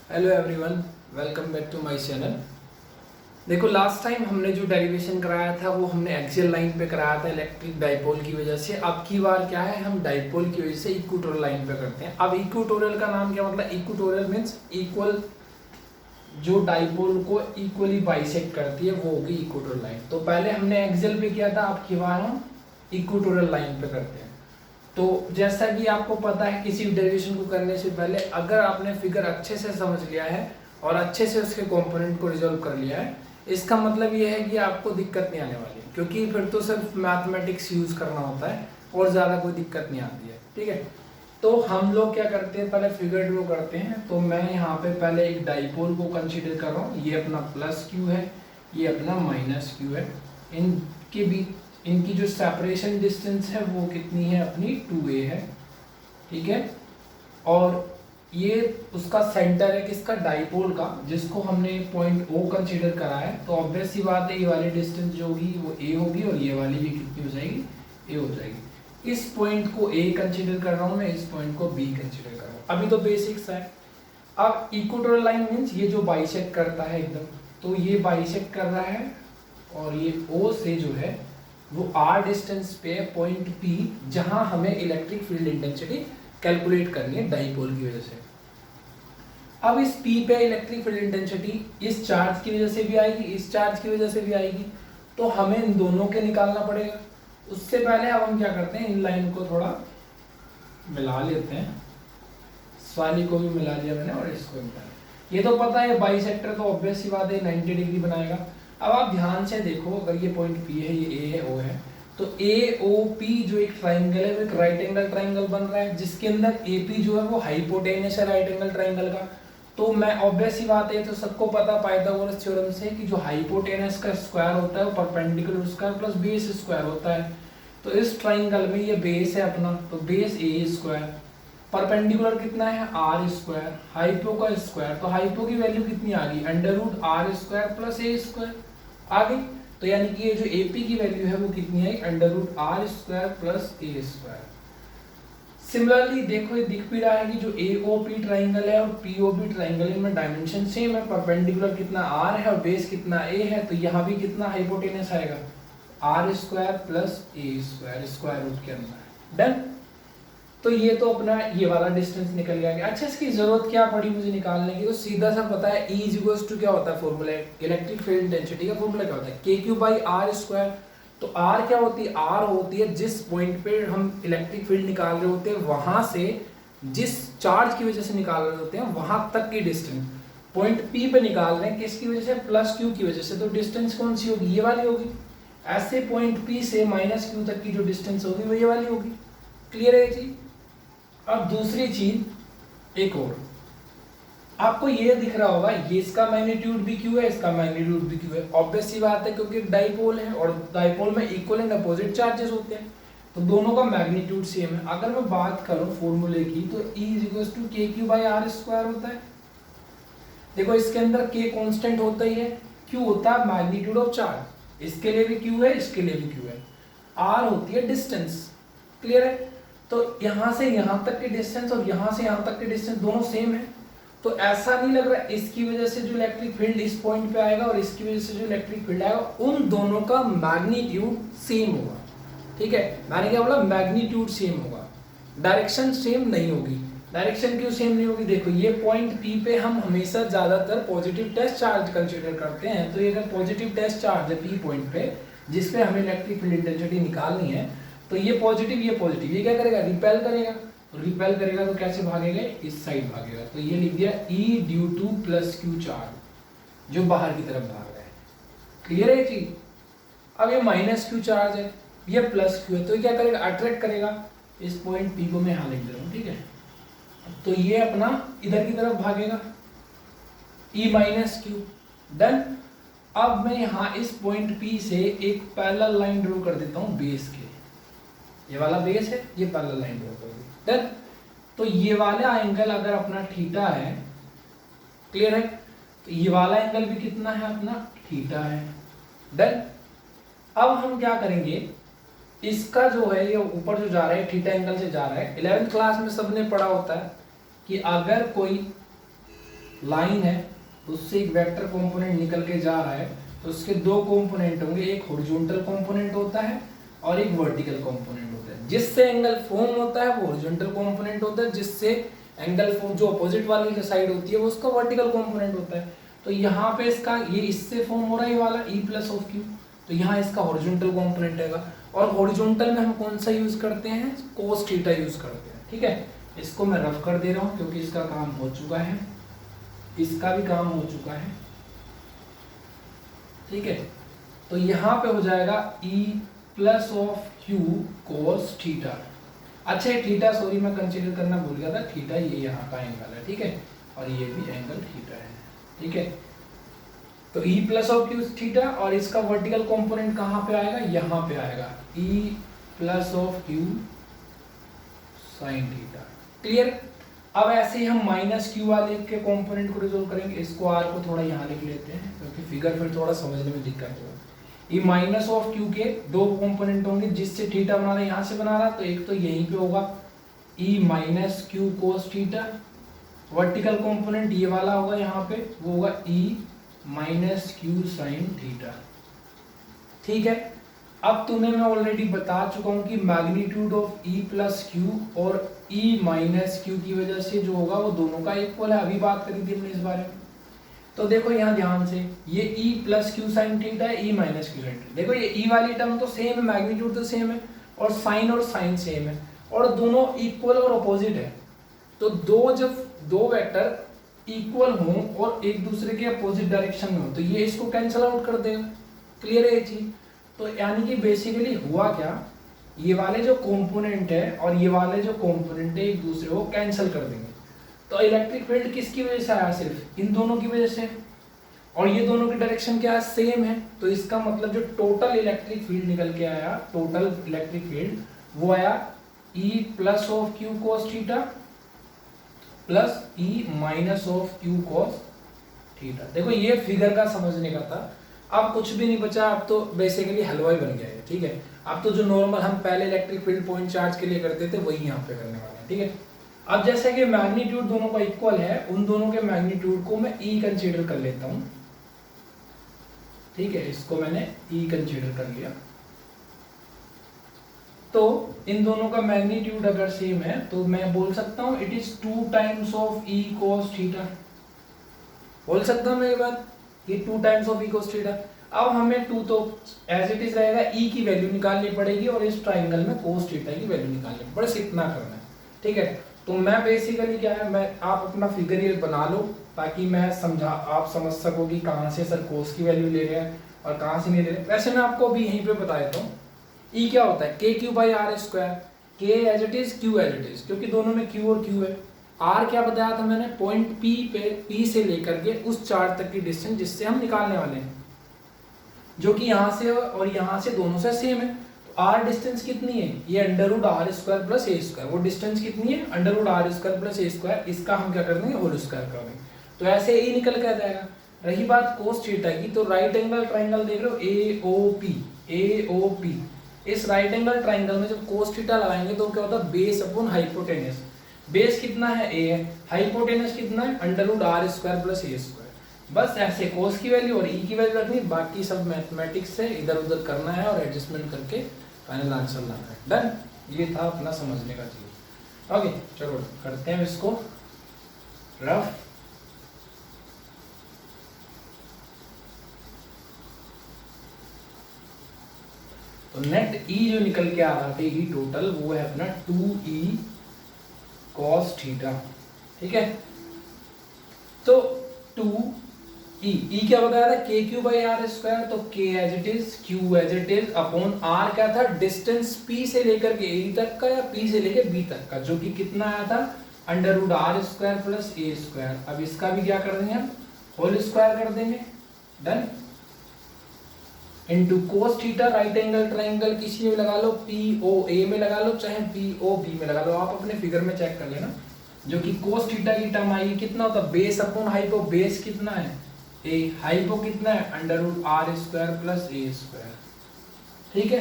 Hello everyone, welcome back to my channel. देखो, last time हमने जो डेरिवेशन कराया था वो हमने एक्सियल लाइन पे कराया था इलेक्ट्रिक डाइपोल की वजह से। अब की बार क्या है, हम डाइपोल की वजह से इक्वेटोरियल लाइन पे करते हैं। अब इक्वेटोरियल का नाम क्या मतलब, इक्वेटोरियल मीन्स इक्वल, जो डाइपोल को इक्वली बाइसेक्ट करती है वो होगी इक्वेटोरियल लाइन। तो पहले हमने एक्सियल पे किया था, अब की बार हम इक्वेटोरियल लाइन पे करते हैं। तो जैसा कि आपको पता है, किसी भी डेरिवेशन को करने से पहले अगर आपने फिगर अच्छे से समझ लिया है और अच्छे से उसके कंपोनेंट को रिजॉल्व कर लिया है, इसका मतलब ये है कि आपको दिक्कत नहीं आने वाली, क्योंकि फिर तो सिर्फ मैथमेटिक्स यूज करना होता है और ज़्यादा कोई दिक्कत नहीं आती है। ठीक है, तो हम लोग क्या करते हैं, पहले फिगर ड्रॉ करते हैं। तो मैं यहाँ पे पहले एक डाइपोल को कंसीडर कर रहा हूँ। ये अपना प्लस क्यू है, ये अपना माइनस क्यू है। इनके बीच इनकी जो सेपरेशन डिस्टेंस है वो कितनी है, अपनी 2a है। ठीक है, और ये उसका सेंटर है किसका, डाइपोल का, जिसको हमने पॉइंट O कंसीडर करा है। तो ऑब्वियस सी बात है, ये वाली डिस्टेंस जो होगी वो a होगी और ये वाली भी कितनी हो जाएगी, a हो जाएगी। इस पॉइंट को a कंसीडर कर रहा हूँ मैं, इस पॉइंट को b कंसीडर कर रहा हूँ। अभी तो बेसिक्स है। अब इक्वेटोरियल लाइन मीन्स ये जो बाइसेक्ट करता है एकदम, तो ये बाइसेक्ट कर रहा है और ये O से जो है वो r डिस्टेंस पे पॉइंट P, जहां हमें इलेक्ट्रिक फील्ड इंटेंसिटी कैलकुलेट करनी है डाइपोल की वजह से। अब इस P पे इलेक्ट्रिक फील्ड इंटेंसिटी इस चार्ज की वजह से भी आएगी, इस चार्ज की वजह से भी आएगी, तो हमें इन दोनों के निकालना पड़ेगा। उससे पहले अब हम क्या करते हैं, इन लाइन को थोड़ा मिला लेते हैं। इस वाली को भी मिला लिया मैंने और इसको मिला लिया। ये तो पता है बाइसेक्टर, तो ऑब्वियस सी बात है 90 डिग्री बनाएगा। अब आप ध्यान से देखो, अगर ये पॉइंट P है, ये A है, O है, तो AOP जो एक ट्राइंगल है वो एक राइट एंगल ट्राइंगल बन रहा है, जिसके अंदर AP जो है वो हाइपोटेनस है राइट एंगल ट्राइंगल का। तो मैं ऑब्वियस सी बात है, तो सबको पता पाइथागोरस थ्योरम से कि जो हाइपोटेनस का स्क्वायर होता है वो perpendicular square plus base square होता है। तो इस ट्राइंगल में ये बेस है अपना, तो बेस A स्क्वायर, परपेंडिकुलर कितना है आर स्क्वायर, हाइपो का स्क्वायर, तो हाइपो की वैल्यू कितनी आ गई, under root R square plus A square आ गई। तो यानी कि ये जो एपी की वैल्यू है वो कितनी है, under root R square plus A square. Similarly देखो, ये दिख भी रहा है कि जो एओपी ट्राइंगल है और पीओबी ट्राइंगल में डायमेंशन सेम है, परपेंडिकुलर कितना आर है और बेस कितना ए है, तो यहाँ भी कितना हाइपोटेनस आएगा, R square plus A square square root के अंदर। डन। तो ये तो अपना ये वाला डिस्टेंस निकल गया। अच्छा, इसकी जरूरत क्या पड़ी मुझे निकालने की, तो सीधा सा पता है E इक्वल्स टू क्या होता है, फॉर्मूला इलेक्ट्रिक फील्ड इंटेंसिटी का फॉर्मूला क्या होता है, KQ बाई आर स्क्वायर। तो R क्या होती है, R होती है जिस पॉइंट पे हम इलेक्ट्रिक फील्ड निकाल रहे होते हैं वहां से, जिस चार्ज की वजह से निकाल रहे होते हैं वहां तक की डिस्टेंस। पॉइंट P पे निकाल रहे हैं किसकी वजह से, प्लस Q की वजह से, तो डिस्टेंस कौन सी होगी, ये वाली होगी। ऐसे पॉइंट P से माइनस Q तक की जो डिस्टेंस होगी वो ये वाली होगी। क्लियर है जी। अब दूसरी चीज एक और, आपको ये दिख रहा होगा, ये इसका मैग्नीट्यूड भी क्यू है, इसका मैग्नीट्यूड भी क्यू है। ऑब्वियस सी बात है, क्योंकि डाइपोल है और डाइपोल में इक्वल एंड अपोजिट चार्जेस होते हैं, तो दोनों का मैग्नीट्यूड सेम है। अगर मैं बात करूं फॉर्मूले की, तो E equals to KQ by R square होता है। देखो, इसके अंदर K कांस्टेंट होता ही है, Q होता है मैग्नीट्यूड ऑफ चार्ज, इसके लिए भी Q है, इसके लिए भी Q है, R होती है डिस्टेंस। क्लियर है। तो यहां से यहां तक की डिस्टेंस और यहां से यहां तक की डिस्टेंस दोनों सेम है। तो ऐसा नहीं लग रहा इसकी वजह से जो इलेक्ट्रिक फील्ड इस पॉइंट पे आएगा और इसकी वजह से जो इलेक्ट्रिक फील्ड आएगा, उन दोनों का मैग्नीट्यूड सेम होगा। ठीक है, मैंने क्या बोला, मैग्नीट्यूड सेम होगा, डायरेक्शन सेम नहीं होगी। डायरेक्शन क्यों सेम नहीं होगी, देखो ये पॉइंट P पे हम हमेशा ज्यादातर पॉजिटिव टेस्ट चार्ज कंसीडर करते हैं। तो ये अगर पॉजिटिव टेस्ट चार्ज है P पॉइंट पे, जिसपे हमें इलेक्ट्रिक फील्ड इंटेंसिटी निकालनी है, तो ये पॉजिटिव, ये क्या करेगा, रिपेल करेगा। तो रिपेल करेगा तो कैसे भागेगा, इस साइड भागेगा। तो ये लिख दिया E due two plus Q charge, जो बाहर की तरफ भाग रहा है। क्लियर है चीज। अब ये माइनस Q चार्ज है, ये प्लस Q है, तो ये क्या करेगा, अट्रैक्ट करेगा। इस पॉइंट P को मैं यहाँ लिख दे रहा हूँ, ठीक है। तो ये अपना इधर की तरफ भागेगा, E माइनस Q। डन। अब मैं यहाँ इस पॉइंट P से एक पैरेलल लाइन ड्रॉ कर देता हूँ बेस के, ये वाला बेस है, ये पैरेलल लाइन ड्रॉ कर दी। डन। तो ये वाला एंगल अगर अपना थीटा है, क्लियर है, तो ये वाला एंगल भी कितना है, अपना थीटा है। डन। अब हम क्या करेंगे, इसका जो है ये ऊपर जो जा रहा है थीटा एंगल से जा रहा है। 11th क्लास में सबने पढ़ा होता है कि अगर कोई लाइन है उससे एक वेक्टर कंपोनेंट निकल के जा रहा है, तो उसके दो कंपोनेंट होंगे, एक हॉरिजॉन्टल कंपोनेंट होता है और एक वर्टिकल कंपोनेंट होता है। जिससे एंगल फॉर्म होता है वो हॉरिजॉन्टल कंपोनेंट होता है, जिससे एंगल फॉर्म जो अपोजिट वाली जो साइड होती है वो उसका वर्टिकल कंपोनेंट होता है। तो यहाँ पे इसका ये इससे फॉर्म हो रहा है ये वाला E प्लस ऑफ क्यू, तो यहाँ इसका हॉरिजॉन्टल कंपोनेंट है। और हॉरिजॉन्टल में हम कौन सा यूज करते हैं, कोस थीटा यूज करते हैं। ठीक है, इसको मैं रफ कर दे रहा हूँ क्योंकि इसका काम हो चुका है, इसका भी काम हो चुका है। ठीक है, तो यहाँ पे हो जाएगा E plus of Q cos theta. अच्छा ये थीटा, सॉरी मैं कंसीडर करना भूल गया था, थीटा ये यहाँ का एंगल है। ठीक है, और ये भी एंगल थीटा है। ठीक है, तो E plus of Q theta और इसका वर्टिकल कंपोनेंट कहाँ पे आएगा, यहाँ पे आएगा E plus of Q sine theta. Clear. अब ऐसे ही हम माइनस क्यू वाले के कंपोनेंट को रिजोल्व करेंगे। इसको आर को थोड़ा यहाँ लिख लेते हैं क्योंकि फिगर फिर थोड़ा समझने में दिक्कत होगा। ये माइनस ऑफ क्यू के दो कंपोनेंट होंगे, जिससे थीटा बना रहा है यहाँ से बना रहा है, तो एक तो यहीं पे होगा E minus Q cos theta, vertical component ये वाला होगा यहाँ पे, वो होगा E minus Q sine theta. ठीक है, अब तुम्हें मैं ऑलरेडी बता चुका हूँ कि magnitude of E plus Q और E माइनस क्यू की वजह से जो होगा वो दोनों का इक्वल है। अभी बात करी थी हमने इस बारे में। तो देखो यहाँ ध्यान से, ये E plus Q sine theta है, E minus Q sine theta. देखो ये E वाली टर्म तो सेम है, मैग्नीट्यूड तो सेम है, और साइन सेम है, और दोनों इक्वल और अपोजिट है। तो जब दो वेक्टर इक्वल हों और एक दूसरे के अपोजिट डायरेक्शन में हो तो ये इसको कैंसिल आउट कर देगा। क्लियर है ये चीज। तो यानी कि बेसिकली हुआ क्या, ये वाले जो कंपोनेंट है और ये वाले जो कंपोनेंट है एक दूसरे को कैंसिल कर देंगे। तो इलेक्ट्रिक फील्ड किसकी वजह से आया, सिर्फ इन दोनों की वजह से, और ये दोनों की डायरेक्शन क्या है, सेम है। तो इसका मतलब जो टोटल इलेक्ट्रिक फील्ड निकल के आया, टोटल इलेक्ट्रिक फील्ड वो आया E plus of Q cos theta plus E minus of Q cos theta. देखो ये फिगर का समझने का था, अब कुछ भी नहीं बचा, अब तो बेसिकली हलवाई बन गया है। ठीक है, अब तो जो नॉर्मल हम पहले इलेक्ट्रिक फील्ड पॉइंट चार्ज के लिए करते थे वही यहाँ पे करने वाले हैं। ठीक है, अब जैसे कि मैग्नीट्यूड दोनों का इक्वल है, उन दोनों के मैग्नीट्यूड को मैं E कंसीडर कर लेता हूँ। ठीक है, इसको मैंने E कंसीडर कर लिया। तो इन दोनों का मैग्नीट्यूड अगर सेम है तो मैं बोल सकता हूँ it is 2 times of E cos theta. बोल सकता हूँ मैं ये बात, ये 2 times of E cos theta. अब हमें 2 तो एज इट इज रहेगा, E की वैल्यू निकालनी पड़ेगी और इस ट्राइंगल में cos थीटा की वैल्यू निकालनी पड़ेगी। बस इतना करना है। ठीक है, तो मैं बेसिकली क्या है, मैं आप अपना फिगर ये बना लो ताकि मैं आप समझ सको कि कहाँ से सर cos की वैल्यू ले रहे हैं और कहाँ से नहीं ले रहे। वैसे मैं आपको अभी यहीं पे बता देता हूँ। E क्या होता है, KQ by R square, K as it is, Q as it is, क्योंकि दोनों में Q और Q है। R क्या बताया था मैंने, पॉइंट P पे, P से लेकर के उस चार्ज तक की डिस्टेंस जिससे हम निकालने वाले हैं, जो कि यहाँ से और यहाँ से दोनों से सेम है। तो R डिस्टेंस कितनी है, ये under root R square plus A square, वो डिस्टेंस कितनी है under root R square plus A square, इसका हम क्या कर देंगे होल स्क्वायर कर देंगे, तो ऐसे E निकल के आ जाएगा। रही बात कोस थीटा की, तो राइट एंगल ट्राइंगल देख रहे हो AOP, इस राइट एंगल ट्राइंगल में जब कोस थीटा लगाएंगे तो क्या होता है, बेस अपॉन हाइपोटेनस। बेस कितना है, A है, हाइपोटेनस कितना है under root R square plus A square. बस ऐसे कोस की वैल्यू और E की वैल्यू रखनी, बाकी सब मैथमेटिक्स से इधर उधर करना है और एडजस्टमेंट करके फाइनल आंसर लाना है। डन, ये था अपना समझने का चीज। ओके चलो करते हैं इसको रफ। तो नेट E जो निकल के आ रहा था E टोटल, वो है अपना 2E cos थीटा। ठीक है, तो 2E क्या बताया था, KQ बाई आर स्क्वायर, तो K as it is, Q as it is, upon R क्या था, डिस्टेंस P से लेकर के A तक का या P से लेकर B तक का, जो कि कितना आया था under root R square plus A square. अब इसका भी क्या कर देंगे हम, होल स्क्वायर कर देंगे। Done, into cos theta, right angle triangle किसी में लगा लो, POA में लगा लो चाहे POB में लगा लो, आप अपने फिगर में चेक कर लेना, जो कि कोस थीटा की टर्म आएगी कितना होता है, बेस अपॉन हाइपो, बेस कितना है A, हाइपो कितना है under root R square plus A square. ठीक है,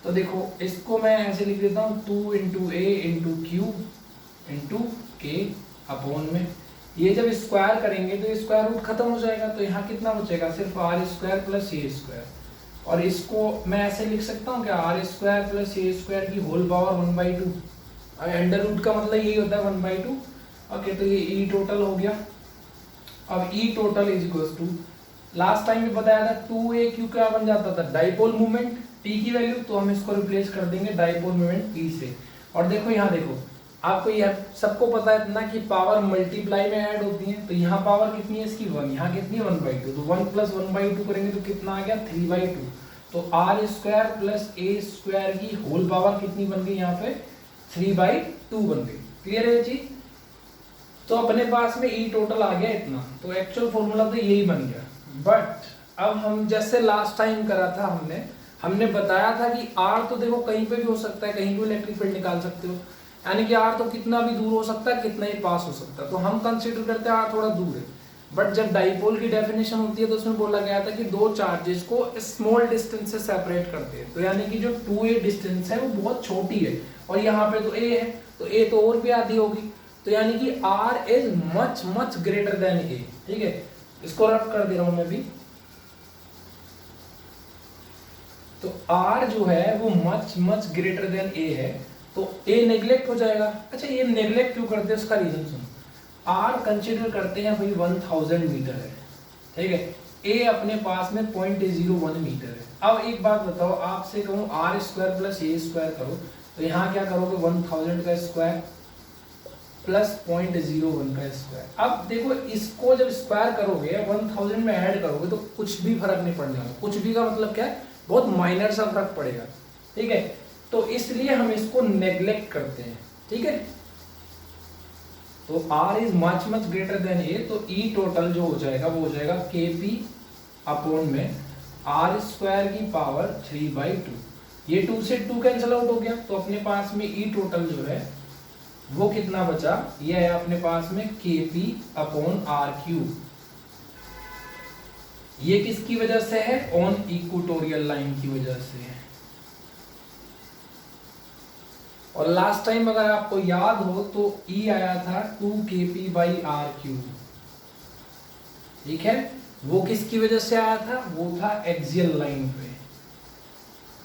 तो देखो इसको मैं ऐसे लिख देता हूँ 2 into A into Q into K upon में, ये जब स्क्वायर करेंगे तो ये स्क्वायर रूट खत्म हो जाएगा, तो यहाँ कितना बचेगा, सिर्फ R square plus A square. और इसको मैं ऐसे लिख सकता हूँ क्या, R square plus A square की होल पावर 1/2। अंडर रूट का मतलब यही होता है 1/2। ओके, तो ये ई टोटल हो गया। अब E total is equal to, last time भी बताया था 2a क्यू क्या बन जाता था, डाइपोल मोमेंट P की वैल्यू, तो हम इसको रिप्लेस कर देंगे डाइपोल मोमेंट P से। और देखो यहाँ देखो, आपको यह सबको पता है इतना कि पावर मल्टीप्लाई में ऐड होती है, तो यहाँ पावर कितनी है इसकी 1, यहाँ कितनी है 1/2, तो 1 + 1/2 करेंगे तो कितना आ गया 3/2। तो R square plus A square की होल पावर कितनी बन गई यहाँ पे 3/2 बन गई। क्लियर है ये चीज? तो अपने पास में ई टोटल आ गया इतना, तो एक्चुअल फॉर्मूला तो यही बन गया। बट अब हम जैसे लास्ट टाइम करा था हमने बताया था कि आर तो देखो कहीं पे भी हो सकता है, कहीं भी इलेक्ट्रिक फील्ड निकाल सकते हो, यानी कि आर तो कितना भी दूर हो सकता है, कितना ही पास हो सकता है, तो हम कंसीडर करते हैं आर थोड़ा दूर है। बट जब डाइपोल की डेफिनेशन होती है तो उसमें बोला गया था कि दो चार्जेस को स्मॉल डिस्टेंस से सेपरेट करते हैं, तो यानी कि जो 2a डिस्टेंस है वो बहुत छोटी है, और यहाँ पे तो a है, तो a तो और भी आधी होगी, तो यानी कि r is much much greater than a। ठीक है, इसको रफ कर दे रहा हूं मैं भी। तो r जो है वो much much greater than a है, तो a नेग्लेक्ट हो जाएगा। अच्छा, ये नेग्लेक्ट क्यों करते हैं, उसका रीजन सुनो। r कंसीडर करते हैं भाई 1000 मीटर है, ठीक है, a अपने पास में 0.01 मीटर है। अब एक बात बताओ, आपसे कहूं r square plus a square करो, तो यहाँ क्या करोगे 1000 का स्क्वायर प्लस 0.01 का स्क्वायर। अब देखो इसको जब स्क्वायर करोगे 1000 में ऐड करोगे तो कुछ भी फर्क नहीं पड़ने वाला। कुछ भी का मतलब क्या है, बहुत माइनर सा फर्क पड़ेगा। ठीक है, तो इसलिए हम इसको नेग्लेक्ट करते हैं। ठीक है, तो r is much much greater than a, तो e टोटल जो हो जाएगा वो हो जाएगा kp अपॉन में r स्क्वायर की पावर 3/2। ये 2 से 2 कैंसिल आउट हो गया, तो अपने पास में e टोटल जो है वो कितना बचा, ये है अपने पास में kp अपॉन r क्यूब। ये किसकी वजह से है, ऑन इक्वेटोरियल लाइन की वजह से है। और लास्ट टाइम अगर आपको याद हो तो E आया था 2kp/r³। ठीक है, वो किसकी वजह से आया था, वो था एक्सियल लाइन पे।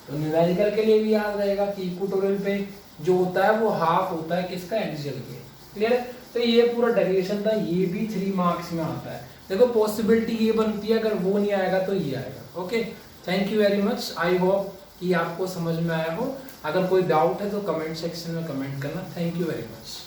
तो न्यूमेरिकल के लिए भी याद रहेगा कि इक्वेटोरियल पे जो होता है वो हाफ होता है किसका, एक्सियल के। क्लियर है? तो ये पूरा डेरिवेशन था, ये भी 3 मार्क्स में आता है। देखो पॉसिबिलिटी ये बनती है, अगर वो नहीं आएगा तो ये आएगा। Okay, thank you very much. I hope कि आपको समझ में आया हो। अगर कोई डाउट है तो कमेंट सेक्शन में कमेंट करना। Thank you very much.